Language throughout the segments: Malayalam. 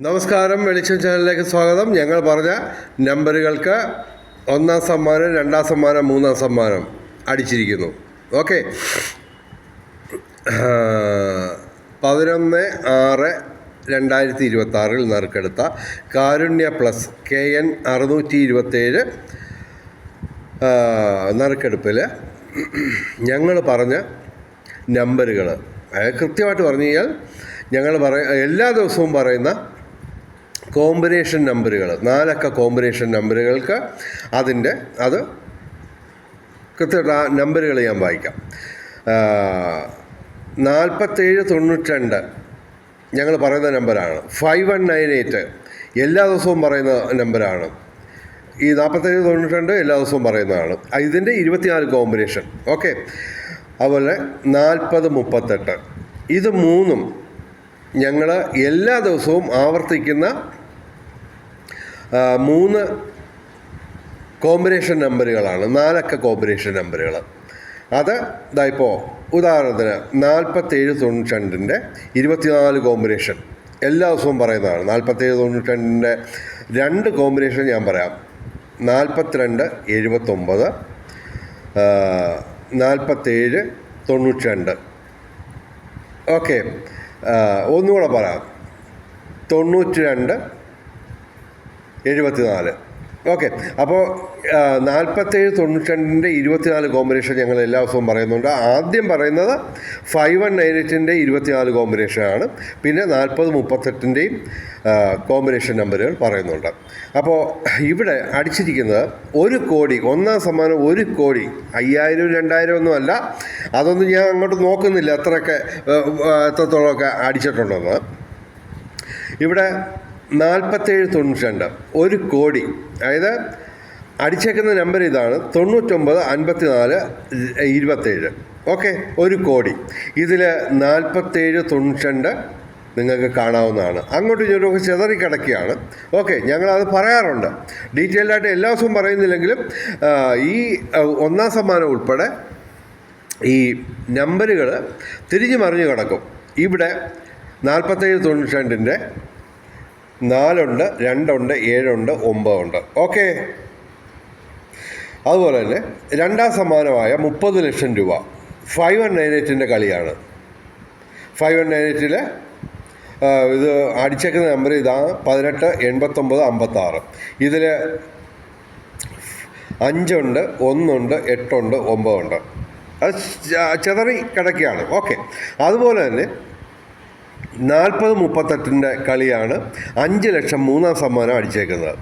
നമസ്കാരം, വെളിച്ചം ചാനലിലേക്ക് സ്വാഗതം. ഞങ്ങൾ പറഞ്ഞ നമ്പറുകൾക്ക് ഒന്നാം സമ്മാനം, രണ്ടാം സമ്മാനം, മൂന്നാം സമ്മാനം അടിച്ചിരിക്കുന്നു. ഓക്കെ, 11/6/2026 നറുക്കെടുത്ത കാരുണ്യ പ്ലസ് KN 627 നറുക്കെടുപ്പിൽ ഞങ്ങൾ പറഞ്ഞ നമ്പറുകൾ കൃത്യമായിട്ട് പറഞ്ഞു കഴിഞ്ഞാൽ ഞങ്ങൾ എല്ലാ ദിവസവും പറയുന്ന കോമ്പിനേഷൻ നമ്പറുകൾ, 4 അക്ക കോമ്പിനേഷൻ നമ്പറുകൾക്ക് അത് കൃത്യമായിട്ട് ആ നമ്പറുകൾ ഞാൻ വായിക്കാം. 4792 ഞങ്ങൾ പറയുന്ന നമ്പറാണ്. 5198 എല്ലാ ദിവസവും പറയുന്ന നമ്പറാണ്. ഈ 4792 എല്ലാ ദിവസവും പറയുന്നതാണ്. ഇതിൻ്റെ 24 കോമ്പിനേഷൻ. ഓക്കെ, അതുപോലെ 4038 ഇത് മൂന്നും ഞങ്ങൾ എല്ലാ ദിവസവും ആവർത്തിക്കുന്ന 3 കോമ്പിനേഷൻ നമ്പറുകളാണ്, 4 അക്ക കോമ്പിനേഷൻ നമ്പറുകൾ. അത് ഇപ്പോൾ ഉദാഹരണത്തിന് 4792 24 കോമ്പിനേഷൻ എല്ലാ ദിവസവും പറയുന്നതാണ്. 4792 2 കോമ്പിനേഷൻ ഞാൻ പറയാം. 4279 4792. ഓക്കെ, ഒന്നുകൂടെ പറയാം. 9274. ഓക്കെ, അപ്പോൾ 4792 24 കോമ്പിനേഷൻ ഞങ്ങൾ എല്ലാ ദിവസവും പറയുന്നുണ്ട്. ആദ്യം പറയുന്നത് 5198 24 കോമ്പിനേഷനാണ്. പിന്നെ 4038 കോമ്പിനേഷൻ നമ്പറുകൾ പറയുന്നുണ്ട്. അപ്പോൾ ഇവിടെ അടിച്ചിരിക്കുന്നത് 1 കോടി, ഒന്നാം സമ്മാനം 1 കോടി. 5000 2000 ഒന്നും അല്ല. അതൊന്നും ഞാൻ അങ്ങോട്ട് നോക്കുന്നില്ല എത്രത്തോളമൊക്കെ അടിച്ചിട്ടുണ്ടെന്ന്. ഇവിടെ 4792 1 കോടി. അതായത് അടിച്ചേക്കുന്ന നമ്പർ ഇതാണ് 995427. ഓക്കെ, 1 കോടി. ഇതിൽ 4792 നിങ്ങൾക്ക് കാണാവുന്നതാണ്. അങ്ങോട്ടും ഇങ്ങോട്ടും ചിതറിക്കിടക്കുകയാണ്. ഓക്കെ, ഞങ്ങളത് പറയാറുണ്ട്. ഡീറ്റെയിൽഡായിട്ട് എല്ലാ ദിവസവും പറയുന്നില്ലെങ്കിലും ഈ ഒന്നാം സമ്മാനം ഉൾപ്പെടെ ഈ നമ്പറുകൾ തിരിഞ്ഞു മറിഞ്ഞു കിടക്കും. ഇവിടെ 4792 4 ഉണ്ട്, 2 ഉണ്ട്, 7 ഉണ്ട്, 9 ഉണ്ട്. ഓക്കെ, അതുപോലെ തന്നെ രണ്ടാം സമ്മാനമായ 30 ലക്ഷം രൂപ 5198 കളിയാണ്. 5198 ഇത് അടിച്ചേക്കുന്ന നമ്പർ ഇതാണ് 188956. ഇതിൽ 5 ഉണ്ട്, 1 ഉണ്ട്, 8 ഉണ്ട്, 9 ഉണ്ട്. അത് ചെതറി കിടക്കുകയാണ്. ഓക്കെ, അതുപോലെ തന്നെ 4038 കളിയാണ് 5 ലക്ഷം മൂന്നാം സമ്മാനം അടിച്ചേക്കുന്നത്.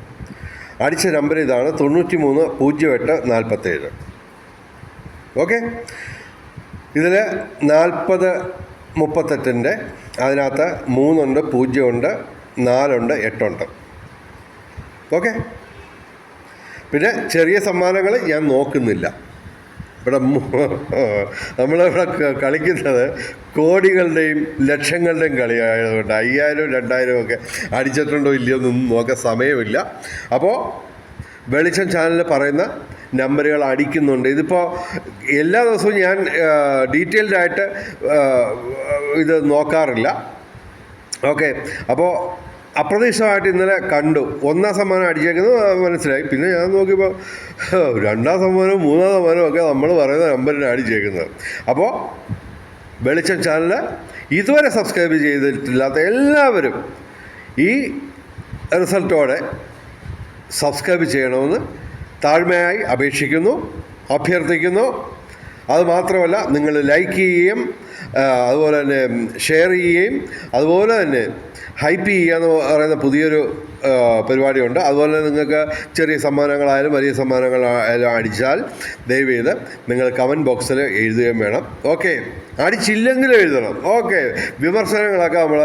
അടിച്ച നമ്പർ ഇതാണ് 930847. ഓക്കെ, ഇതിൽ 4038 അതിനകത്ത് 3 ഉണ്ട്, 0 ഉണ്ട്, 4 ഉണ്ട്, 8 ഉണ്ട്. ഓക്കെ, പിന്നെ ചെറിയ സമ്മാനങ്ങൾ ഞാൻ നോക്കുന്നില്ല. ഇവിടെ നമ്മളിവിടെ കളിക്കുന്നത് കോടികളുടെയും ലക്ഷങ്ങളുടെയും കളിയായതുകൊണ്ട് 5000 2000 ഒക്കെ അടിച്ചിട്ടുണ്ടോ ഇല്ലയോ എന്നൊന്നും നോക്കാൻ സമയമില്ല. അപ്പോൾ വെളിച്ചം ചാനലിൽ പറയുന്ന നമ്പറുകൾ അടിക്കുന്നുണ്ട്. ഇതിപ്പോൾ എല്ലാ ദിവസവും ഞാൻ ഡീറ്റെയിൽഡായിട്ട് ഇത് നോക്കാറില്ല. ഓക്കെ, അപ്പോൾ അപ്രതീക്ഷിതമായിട്ട് ഇന്നലെ കണ്ടു ഒന്നാം സമ്മാനം അടിച്ചേക്കുന്നത് മനസ്സിലായി. പിന്നെ ഞാൻ നോക്കിയപ്പോൾ രണ്ടാം സമ്മാനവും മൂന്നാം സമ്മാനവും ഒക്കെ നമ്മൾ പറയുന്ന നമ്പറിന് അടിച്ചേക്കുന്നത്. അപ്പോൾ വെളിച്ചം ചാനൽ ഇതുവരെ സബ്സ്ക്രൈബ് ചെയ്തിട്ടില്ലാത്ത എല്ലാവരും ഈ റിസൾട്ടോടെ സബ്സ്ക്രൈബ് ചെയ്യണമെന്ന് താഴ്മയായി അപേക്ഷിക്കുന്നു, അഭ്യർത്ഥിക്കുന്നു. അതുമാത്രമല്ല, നിങ്ങൾ ലൈക്ക് ചെയ്യുകയും അതുപോലെ തന്നെ ഷെയർ ചെയ്യുകയും അതുപോലെ തന്നെ ഹൈപ്പ് ചെയ്യുക എന്ന് പറയുന്ന പുതിയൊരു പരിപാടിയുണ്ട്. അതുപോലെ നിങ്ങൾക്ക് ചെറിയ സമ്മാനങ്ങളായാലും വലിയ സമ്മാനങ്ങളായാലും അടിച്ചാൽ ദയവേത് നിങ്ങൾ കമൻറ്റ് ബോക്സിൽ എഴുതുകയും വേണം. ഓക്കെ, അടിച്ചില്ലെങ്കിലും എഴുതണം. ഓക്കെ, വിമർശനങ്ങളൊക്കെ നമ്മൾ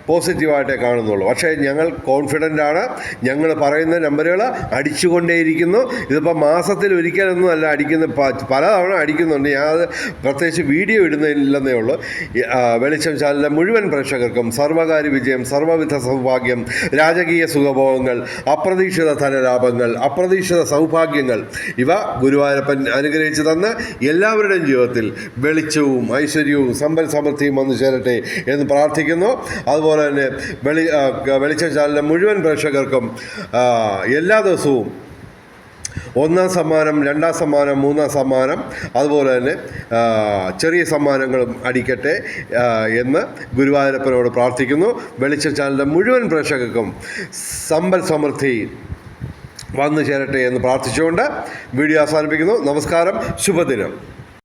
പോസിറ്റീവായിട്ടേ കാണുന്നുള്ളൂ. പക്ഷേ ഞങ്ങൾ കോൺഫിഡൻ്റ് ആണ്. ഞങ്ങൾ പറയുന്ന നമ്പറുകൾ അടിച്ചുകൊണ്ടേയിരിക്കുന്നു. ഇതിപ്പോൾ മാസത്തിൽ ഒരിക്കലൊന്നും അല്ല അടിക്കുന്ന, പലതവണ അടിക്കുന്നുണ്ട്. ഞാനത് പ്രത്യേകിച്ച് വീഡിയോ ഇടുന്നില്ലെന്നേ ഉള്ളൂ. വെളിച്ചം ചാനലിലെ മുഴുവൻ പ്രേക്ഷകർക്കും സർവകാര്യ വിജയം, സർവ്വവിധ സൗഭാഗ്യം, രാജകീയ സുഖഭോഗങ്ങൾ, അപ്രതീക്ഷിത ധനലാഭങ്ങൾ, അപ്രതീക്ഷിത സൗഭാഗ്യങ്ങൾ ഇവ ഗുരുവായൂരപ്പൻ അനുഗ്രഹിച്ചു തന്ന് എല്ലാവരുടെയും ജീവിതത്തിൽ വെളിച്ചവും ഐശ്വര്യവും സമ്പൽ സമൃദ്ധിയും വന്നു ചേരട്ടെ എന്ന് പ്രാർത്ഥിക്കുന്നു. അതുപോലെ തന്നെ വെളിച്ചം ചാനലിലെ മുഴുവൻ പ്രേക്ഷകർക്കും എല്ലാ ദിവസവും 1ാം സമ്മാനം, 2ാം സമ്മാനം, 3ാം സമ്മാനം, അതുപോലെ തന്നെ ചെറിയ സമ്മാനങ്ങളും അടിക്കട്ടെ എന്ന് ഗുരുവായൂരപ്പനോട് പ്രാർത്ഥിക്കുന്നു. വെളിച്ചം ചാനലിൻ്റെ മുഴുവൻ പ്രേക്ഷകർക്കും സമ്പൽ സമൃദ്ധി വന്നു ചേരട്ടെ എന്ന് പ്രാർത്ഥിച്ചുകൊണ്ട് വീഡിയോ അവസാനിപ്പിക്കുന്നു. നമസ്കാരം, ശുഭദിനം.